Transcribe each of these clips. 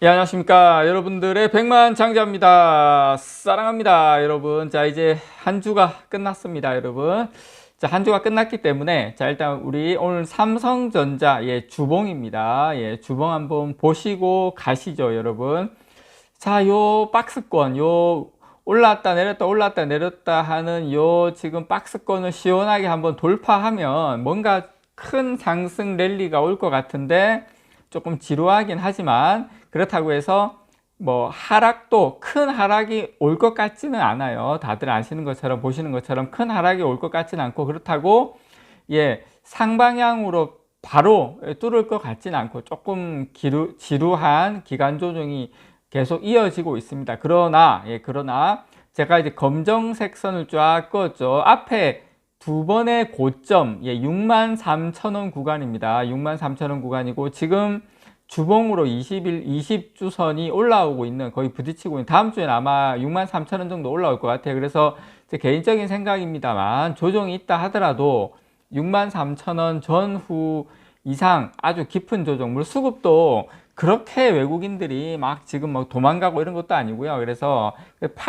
예, 안녕하십니까. 여러분들의 백만장자입니다. 사랑합니다, 여러분. 자, 이제 한 주가 끝났습니다, 여러분. 자, 한 주가 끝났기 때문에, 자, 일단 우리 오늘 삼성전자, 주봉입니다. 주봉 한번 보시고 가시죠, 여러분. 자, 요 박스권, 올랐다 내렸다 올랐다 내렸다 하는 요 지금 박스권을 시원하게 한번 돌파하면 뭔가 큰 상승 랠리가 올 것 같은데, 조금 지루하긴 하지만 그렇다고 해서 뭐 하락도 큰 하락이 올 것 같지는 않아요. 다들 아시는 것처럼 보시는 것처럼 큰 하락이 올 것 같지는 않고, 그렇다고 상방향으로 바로 뚫을 것 같지는 않고 조금 지루한 기간 조정이 계속 이어지고 있습니다. 그러나 제가 이제 검정색 선을 쫙 그었죠. 앞에 두 번의 고점, 63,000원 구간입니다. 63,000원 구간이고, 지금 주봉으로 20주선이 올라오고 있는, 거의 부딪히고 있는, 다음 주에는 아마 63,000원 정도 올라올 것 같아요. 그래서 제 개인적인 생각입니다만, 조정이 있다 하더라도 63,000원 전후 이상 아주 깊은 조정, 물수급도 그렇게 외국인들이 막 지금 막 도망가고 이런 것도 아니고요. 그래서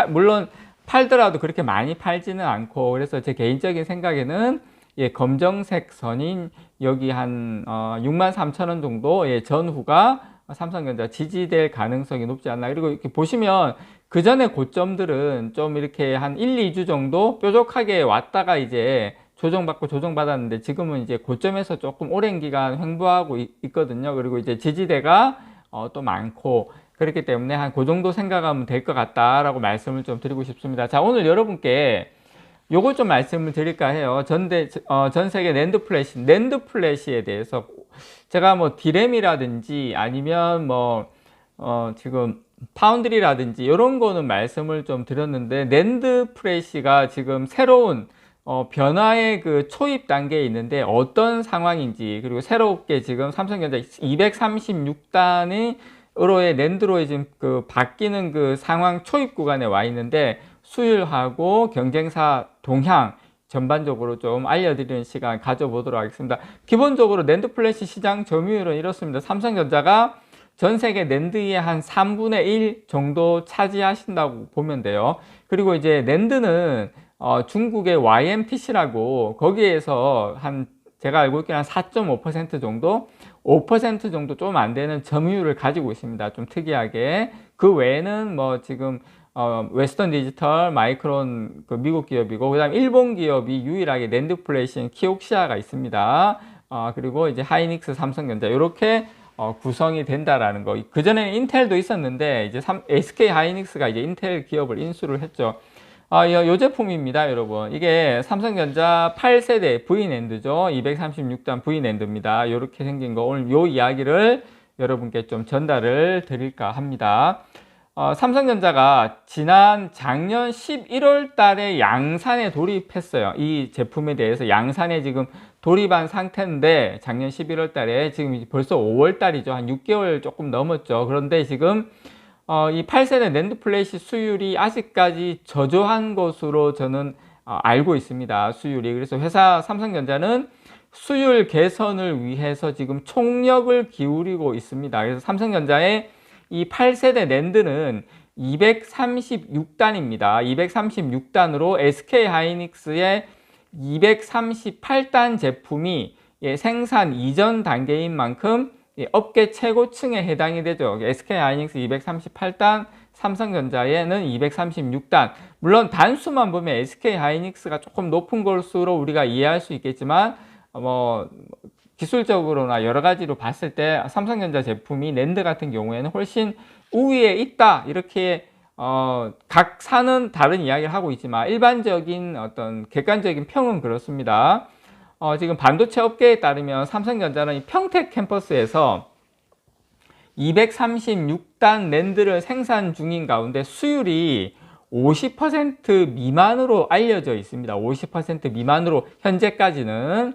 물론 팔더라도 그렇게 많이 팔지는 않고, 그래서 제 개인적인 생각에는 검정색 선인 여기 한 63,000원 정도 전후가 삼성전자 지지될 가능성이 높지 않나. 그리고 이렇게 보시면 그 전에 고점들은 좀 이렇게 한 1, 2주 정도 뾰족하게 왔다가 이제 조정받고 조정받았는데, 지금은 이제 고점에서 조금 오랜 기간 횡보하고 있거든요. 그리고 이제 지지대가 또 많고, 그렇기 때문에 한 그 정도 생각하면 될 것 같다라고 말씀을 좀 드리고 싶습니다. 자, 오늘 여러분께 요거 좀 말씀을 드릴까 해요. 전 세계 낸드 플래시에 대해서 제가 뭐 디램이라든지 아니면 지금 파운드리라든지 이런 거는 말씀을 좀 드렸는데, 낸드 플래시가 지금 새로운 변화의 그 초입 단계에 있는데 어떤 상황인지, 그리고 새롭게 지금 삼성전자 236단이 으로의 낸드로의 지금 그 바뀌는 그 상황 초입 구간에 와 있는데, 수율하고 경쟁사 동향 전반적으로 좀 알려드리는 시간 가져보도록 하겠습니다. 기본적으로 낸드 플래시 시장 점유율은 이렇습니다. 삼성전자가 전 세계 낸드의 한 3분의 1 정도 차지하신다고 보면 돼요. 그리고 이제 낸드는 중국의 YMTC라고, 거기에서 제가 알고 있기는 한 4.5% 정도, 5% 정도 좀 안 되는 점유율을 가지고 있습니다. 좀 특이하게. 그 외에는 뭐 지금 웨스턴 디지털, 마이크론, 그 미국 기업이고, 그 다음 일본 기업이 유일하게 낸드 플래시인 키옥시아가 있습니다. 그리고 이제 하이닉스, 삼성전자 이렇게 구성이 된다라는 거. 그 전에는 인텔도 있었는데 이제 SK 하이닉스가 이제 인텔 기업을 인수를 했죠. 요 제품입니다, 여러분. 이게 삼성전자 8세대 V낸드죠. 236단 V낸드입니다. 이렇게 생긴 거, 오늘 요 이야기를 여러분께 좀 전달을 드릴까 합니다. 삼성전자가 작년 11월 달에 양산에 돌입했어요. 이 제품에 대해서 양산에 지금 돌입한 상태인데, 작년 11월 달에 지금 벌써 5월 달이죠. 한 6개월 조금 넘었죠. 그런데 지금 이 8세대 낸드 플래시 수율이 아직까지 저조한 것으로 저는 알고 있습니다. 수율이. 그래서 회사 삼성전자는 수율 개선을 위해서 지금 총력을 기울이고 있습니다. 그래서 삼성전자의 이 8세대 낸드는 236단입니다. 236단으로 SK 하이닉스의 238단 제품이 생산 이전 단계인 만큼 업계 최고층에 해당이 되죠. SK 하이닉스 238단, 삼성전자에는 236단. 물론 단수만 보면 SK 하이닉스가 조금 높은 것으로 우리가 이해할 수 있겠지만, 기술적으로나 여러 가지로 봤을 때 삼성전자 제품이 낸드 같은 경우에는 훨씬 우위에 있다, 이렇게 각 사는 다른 이야기를 하고 있지만 일반적인 어떤 객관적인 평은 그렇습니다. 지금 반도체 업계에 따르면 삼성전자는 이 평택 캠퍼스에서 236단 낸드를 생산 중인 가운데 수율이 50% 미만으로 알려져 있습니다. 50% 미만으로 현재까지는.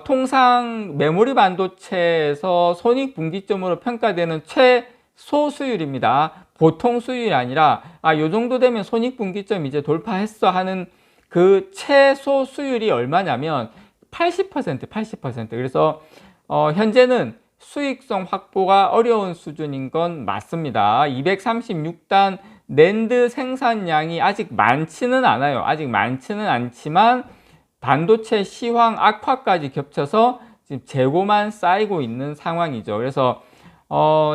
통상 메모리 반도체에서 손익분기점으로 평가되는 최소 수율입니다. 보통 수율이 아니라 요 정도 되면 손익분기점 이제 돌파했어 하는 그 최소 수율이 얼마냐면 80%. 그래서 현재는 수익성 확보가 어려운 수준인 건 맞습니다. 236단 낸드 생산량이 아직 많지는 않아요. 아직 많지는 않지만 반도체 시황 악화까지 겹쳐서 지금 재고만 쌓이고 있는 상황이죠. 그래서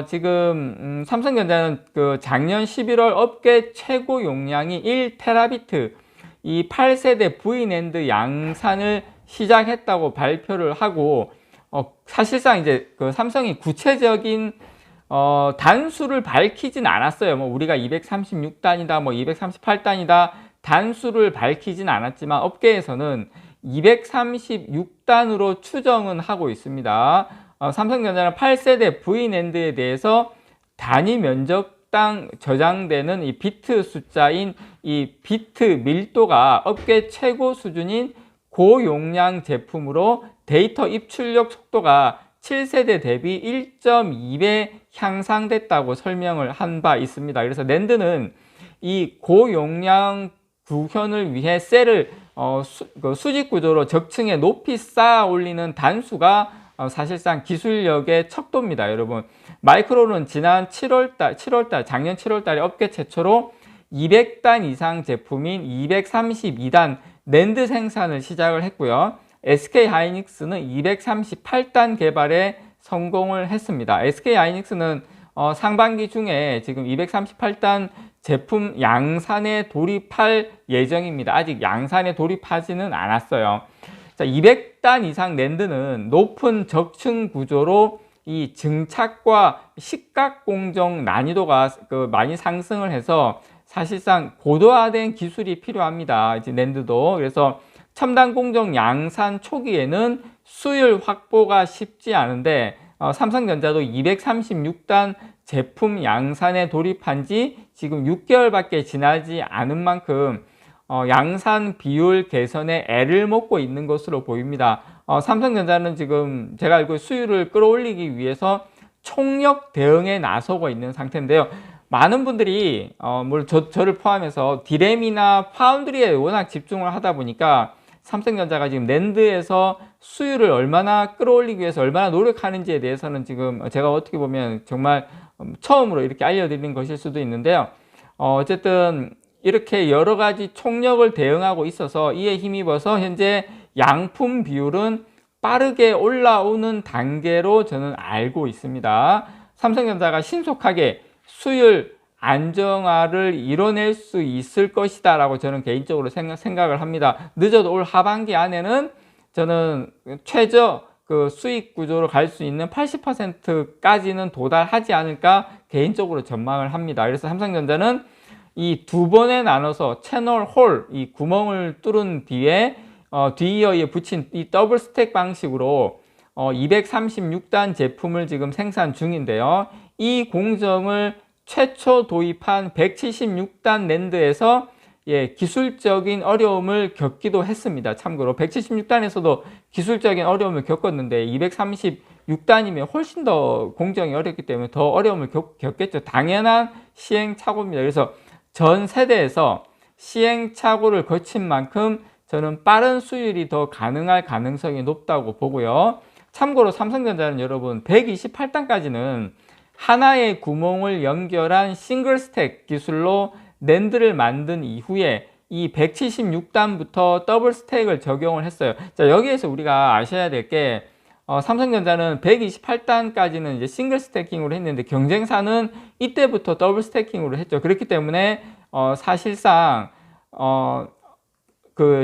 지금 삼성전자는 그 작년 11월 업계 최고 용량이 1테라비트 이 8세대 V낸드 양산을 시작했다고 발표를 하고 사실상 이제 그 삼성이 구체적인 단수를 밝히진 않았어요. 뭐 우리가 236단이다, 뭐 238단이다 단수를 밝히진 않았지만 업계에서는 236단으로 추정은 하고 있습니다. 삼성전자는 8세대 V낸드에 대해서 단위 면적당 저장되는 이 비트 숫자인 이 비트 밀도가 업계 최고 수준인 고용량 제품으로 데이터 입출력 속도가 7세대 대비 1.2배 향상됐다고 설명을 한 바 있습니다. 그래서 낸드는 이 고용량 구현을 위해 셀을 수직 구조로 적층에 높이 쌓아 올리는 단수가 사실상 기술력의 척도입니다. 여러분, 마이크론은 지난 7월달 작년 7월달에 업계 최초로 200단 이상 제품인 232단 낸드 생산을 시작을 했고요. SK하이닉스는 238단 개발에 성공을 했습니다. SK하이닉스는 상반기 중에 지금 238단 제품 양산에 돌입할 예정입니다. 아직 양산에 돌입하지는 않았어요. 자, 200단 이상 낸드는 높은 적층 구조로 이 증착과 식각 공정 난이도가 많이 상승을 해서 사실상 고도화된 기술이 필요합니다. 이제 낸드도. 그래서 첨단 공정 양산 초기에는 수율 확보가 쉽지 않은데 삼성전자도 236단 제품 양산에 돌입한 지 지금 6개월밖에 지나지 않은 만큼 양산 비율 개선에 애를 먹고 있는 것으로 보입니다. 삼성전자는 지금 제가 알고 수율을 끌어올리기 위해서 총력 대응에 나서고 있는 상태인데요. 많은 분들이 물론 저를 포함해서 디램이나 파운드리에 워낙 집중을 하다 보니까 삼성전자가 지금 낸드에서 수율을 얼마나 끌어올리기 위해서 얼마나 노력하는지에 대해서는 지금 제가 어떻게 보면 정말 처음으로 이렇게 알려드리는 것일 수도 있는데요. 어쨌든 이렇게 여러 가지 총력을 대응하고 있어서 이에 힘입어서 현재 양품 비율은 빠르게 올라오는 단계로 저는 알고 있습니다. 삼성전자가 신속하게 수율 안정화를 이뤄낼 수 있을 것이다 라고 저는 개인적으로 생각을 합니다. 늦어도 올 하반기 안에는 저는 최저 그 수익 구조로 갈 수 있는 80%까지는 도달하지 않을까 개인적으로 전망을 합니다. 그래서 삼성전자는 이 두 번에 나눠서 채널 홀, 이 구멍을 뚫은 뒤에 뒷이어에 붙인 이 더블 스택 방식으로 236단 제품을 지금 생산 중인데요. 이 공정을 최초 도입한 176단 낸드에서 기술적인 어려움을 겪기도 했습니다. 참고로 176단에서도 기술적인 어려움을 겪었는데 236단이면 훨씬 더 공정이 어렵기 때문에 더 어려움을 겪겠죠. 당연한 시행착오입니다. 그래서 전 세대에서 시행착오를 거친 만큼 저는 빠른 수율이 더 가능할 가능성이 높다고 보고요. 참고로 삼성전자는 여러분 128단까지는 하나의 구멍을 연결한 싱글 스택 기술로 낸드를 만든 이후에 이 176단부터 더블 스택을 적용을 했어요. 자, 여기에서 우리가 아셔야 될 게 삼성전자는 128단까지는 이제 싱글 스태킹으로 했는데 경쟁사는 이때부터 더블 스태킹으로 했죠. 그렇기 때문에 사실상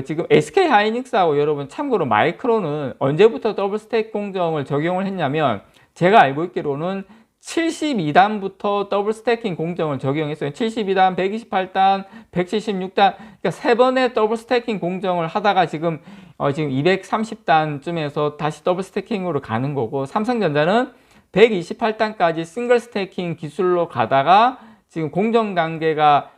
지금 SK 하이닉스하고 여러분 참고로 마이크론은 언제부터 더블 스택 공정을 적용을 했냐면 제가 알고 있기로는 72단부터 더블 스태킹 공정을 적용했어요. 72단, 128단, 176단, 그러니까 3번의 더블 스태킹 공정을 하다가 지금 230단쯤에서 다시 더블 스태킹으로 가는 거고, 삼성전자는 128단까지 싱글 스태킹 기술로 가다가 지금 공정 단계가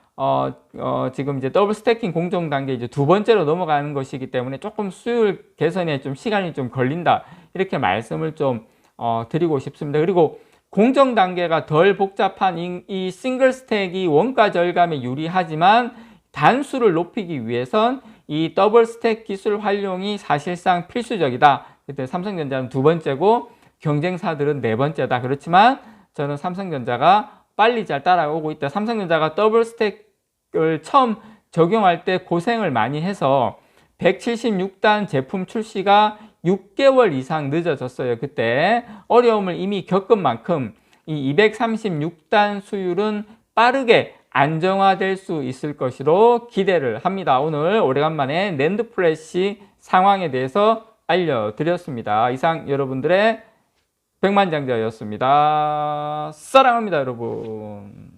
지금 이제 더블 스태킹 공정 단계 이제 두 번째로 넘어가는 것이기 때문에 조금 수율 개선에 좀 시간이 좀 걸린다, 이렇게 말씀을 좀 드리고 싶습니다. 그리고 공정 단계가 덜 복잡한 이 싱글 스택이 원가 절감에 유리하지만 단수를 높이기 위해선 이 더블 스택 기술 활용이 사실상 필수적이다. 그때 삼성전자는 두 번째고, 경쟁사들은 네 번째다. 그렇지만 저는 삼성전자가 빨리 잘 따라오고 있다. 삼성전자가 더블 스택을 처음 적용할 때 고생을 많이 해서 176단 제품 출시가 6개월 이상 늦어졌어요. 그때 어려움을 이미 겪은 만큼 이 236단 수율은 빠르게 안정화될 수 있을 것으로 기대를 합니다. 오늘 오래간만에 낸드 플래시 상황에 대해서 알려드렸습니다. 이상 여러분들의 백만장자였습니다. 사랑합니다, 여러분.